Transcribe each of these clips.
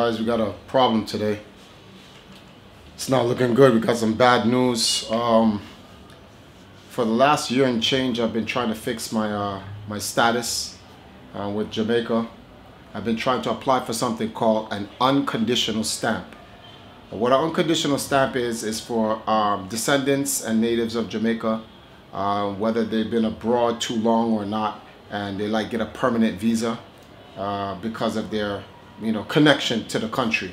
guys, we got a problem today. It's not looking good. We got some bad news. For the last year and change, I've been trying to fix my my status with Jamaica. I've been trying to apply for something called an unconditional stamp. What an unconditional stamp is for descendants and natives of Jamaica, whether they've been abroad too long or not, and they like get a permanent visa because of their connection to the country.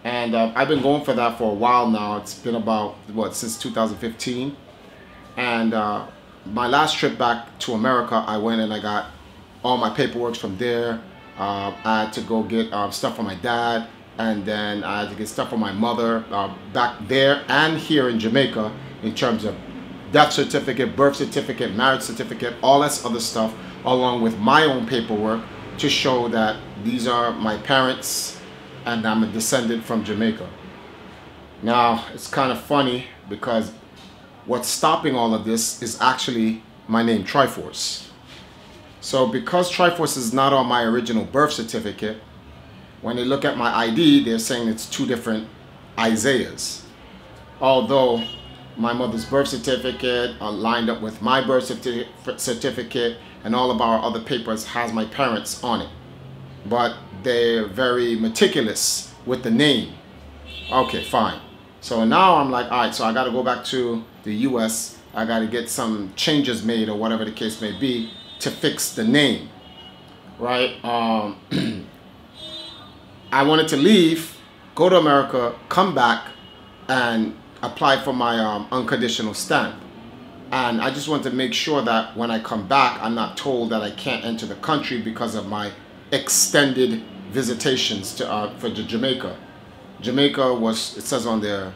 And I've been going for that for a while now. It's been about since 2015. And my last trip back to America, I went and I got all my paperwork from there. I had to go get stuff for my dad, and then I had to get stuff for my mother back there and here in Jamaica, in terms of death certificate, birth certificate, marriage certificate, all that other stuff, along with my own paperwork to show that these are my parents and I'm a descendant from Jamaica. Now, it's kind of funny because what's stopping all of this is actually my name, TriForce. So because TriForce is not on my original birth certificate, when they look at my ID, they're saying it's two different Isaiahs. Although my mother's birth certificate lined up with my birth certificate, and all of our other papers has my parents on it. But they're very meticulous with the name. Okay, fine. So now I'm like, all right, so I got to go back to the US. I got to get some changes made, or whatever the case may be, to fix the name, right? I wanted to leave, go to America, come back, and apply for my unconditional stamp. And I just want to make sure that when I come back, I'm not told that I can't enter the country because of my extended visitations to for Jamaica. Jamaica was, it says on their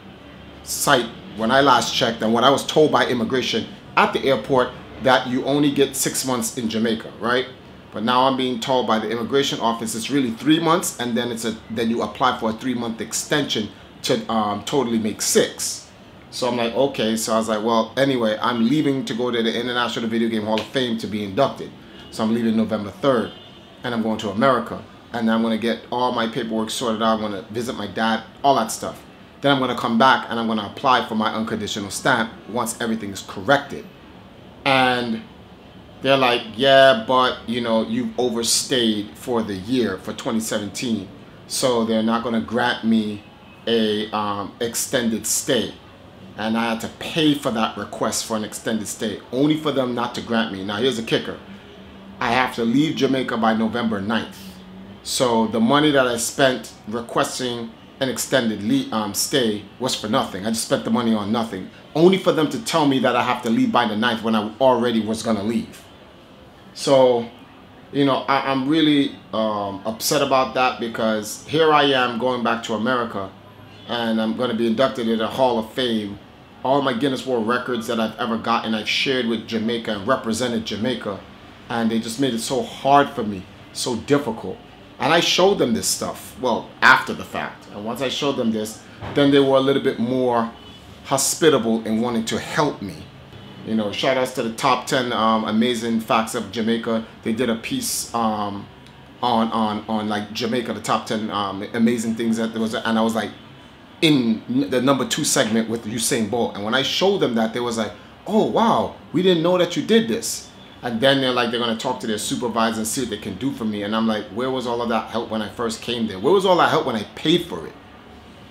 site when I last checked, and what I was told by immigration at the airport, that you only get 6 months in Jamaica, right? But now I'm being told by the immigration office it's really 3 months, and then then you apply for a 3-month extension to totally make 6. So I'm like, okay. So I was like, well, anyway, I'm leaving to go to the International Video Game Hall of Fame to be inducted. So I'm leaving November 3rd, and I'm going to America, and I'm going to get all my paperwork sorted out. I'm going to visit my dad, all that stuff. Then I'm going to come back and I'm going to apply for my unconditional stamp once everything is corrected. And they're like, yeah, but you've overstayed for the year, for 2017. So they're not going to grant me a extended stay. And I had to pay for that request for an extended stay, only for them not to grant me. Now here's the kicker. I have to leave Jamaica by November 9th. So the money that I spent requesting an extended stay was for nothing. I just spent the money on nothing, only for them to tell me that I have to leave by the 9th when I already was gonna leave. So, I'm really upset about that, because here I am going back to America, and I'm gonna be inducted in the Hall of Fame. All my Guinness World Records that I've ever gotten, I've shared with Jamaica and represented Jamaica, and they just made it so hard for me, so difficult. And I showed them this stuff, well, after the fact. And once I showed them this, then they were a little bit more hospitable in wanting to help me. Shout outs to the top 10 amazing facts of Jamaica. They did a piece on like Jamaica, the top 10 amazing things that there was, and I was like in the number 2 segment with Usain Bolt. And when I showed them that, they was like, oh wow, we didn't know that you did this. And then they're going to talk to their supervisor and see what they can do for me. And I'm like, where was all of that help when I first came there? Where was all that help when I paid for it?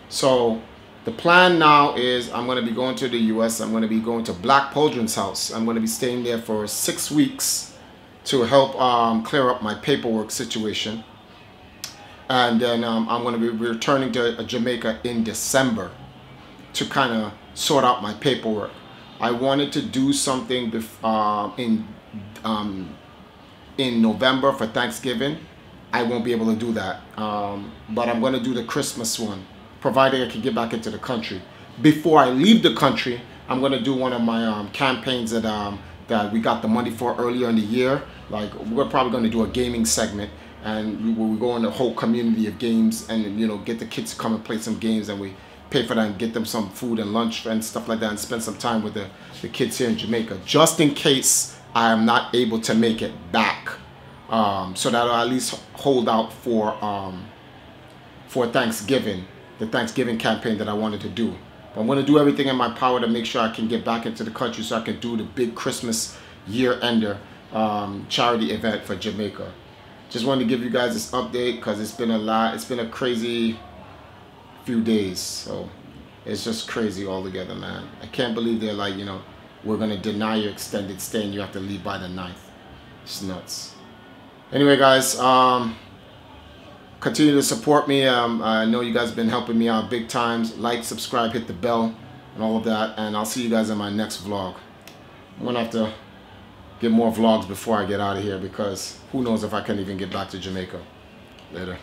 So the plan now is I'm going to be going to the US. I'm going to be going to Black Poldrin's house. I'm going to be staying there for 6 weeks to help clear up my paperwork situation. And then I'm going to be returning to Jamaica in December to kind of sort out my paperwork. I wanted to do something in November for Thanksgiving. I won't be able to do that, but I'm going to do the Christmas one, provided I can get back into the country. Before I leave the country, I'm going to do one of my campaigns that we got the money for earlier in the year. Like, we're probably going to do a gaming segment, and we go in the whole community of games, and get the kids to come and play some games, and we pay for that and get them some food and lunch and stuff like that, and spend some time with the kids here in Jamaica, just in case I am not able to make it back, so that I'll at least hold out for for Thanksgiving, the Thanksgiving campaign that I wanted to do. But I'm going to do everything in my power to make sure I can get back into the country so I can do the big Christmas year-ender charity event for Jamaica. Just wanted to give you guys this update because it's been a lot. It's been a crazy few days. So it's just crazy altogether, man. I can't believe they're like, you know, we're going to deny your extended stay and you have to leave by the 9th. It's nuts. Anyway, guys, continue to support me. I know you guys have been helping me out big times. Like, subscribe, hit the bell, and all of that. And I'll see you guys in my next vlog. I'm going to have to get more vlogs before I get out of here because who knows if I can even get back to Jamaica. Later.